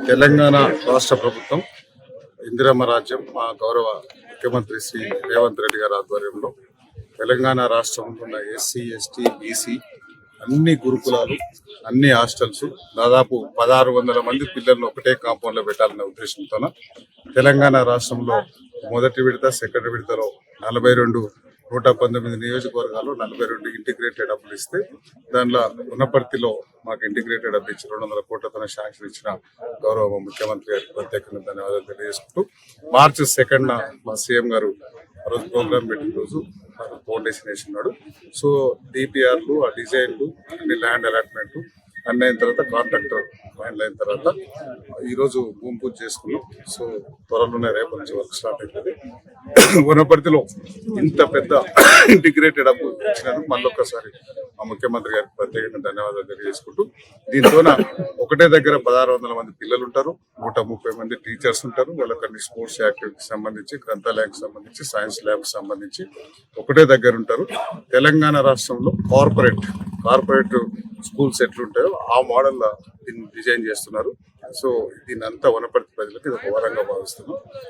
తెలంగాణ రాష్ట్ర ప్రభుత్వం ఇందిరమ్మ రాజ్యం మా గౌరవ ముఖ్యమంత్రి శ్రీ రేవంత్ రెడ్డి గారి ఆధ్వర్యంలో తెలంగాణ రాష్ట్రంలో ఉన్న ఎస్సీ ఎస్టీ బీసీ అన్ని గురుకులాలు అన్ని హాస్టల్స్ దాదాపు 1600 మంది పిల్లలను ఒకటే కాంపౌండ్ లో పెట్టాలనే ఉద్దేశంతో తెలంగాణ రాష్ట్రంలో మొదటి విడత సెకండ్ విడతలో 119 నియోజకవర్గాలు 42 ఇంటిగ్రేటెడ్ హబ్లు ఇస్తే దానిలో ఉన్నపర్తిలో మాకు ఇంటిగ్రేటెడ్ హబ్ ఇచ్చి 200 కోట్లతో శాంక్షన్ ఇచ్చిన గౌరవ ముఖ్యమంత్రి గారికి ప్రత్యేకంగా ధన్యవాదాలు తెలియజేసుకుంటూ మార్చి 2న మా సీఎం గారు ఆ రోజు ప్రోగ్రామ్ పెట్టిన రోజు ఫౌండేషన్ వేసినాడు. సో డిపిఆర్లు ఆ డిజైన్లు అన్ని ల్యాండ్ అలాట్మెంట్ అన్ని అయిన తర్వాత కాంట్రాక్టర్ ఫైనల్ అయిన తర్వాత ఈరోజు భూమి పూజ చేసుకున్నాం. సో త్వరలోనే రేపు నుంచి వర్క్ స్టార్ట్ అవుతుంది. వనపర్తిలో ఇంత పెద్ద ఇంటిగ్రేటెడ్ హబ్ ఇచ్చినందుకు మళ్ళొక్కసారి మా ముఖ్యమంత్రి గారికి ప్రత్యేకంగా ధన్యవాదాలు తెలియజేసుకుంటూ దీంతో ఒకటే దగ్గర 1600 మంది పిల్లలు ఉంటారు, 130 మంది టీచర్స్ ఉంటారు. వాళ్ళకి స్పోర్ట్స్ యాక్టివిటీకి సంబంధించి, గ్రంథాలయానికి సంబంధించి, సైన్స్ ల్యాబ్ సంబంధించి ఒకటే దగ్గర ఉంటారు. తెలంగాణ రాష్ట్రంలో కార్పొరేట్ స్కూల్స్ ఎట్లుంటాయో ఆ మోడల్ దీన్ని డిజైన్ చేస్తున్నారు. సో దీన్ని అంతా వనపర్తి ప్రజలకు ఇది ఒక వరంగా భావిస్తున్నాం.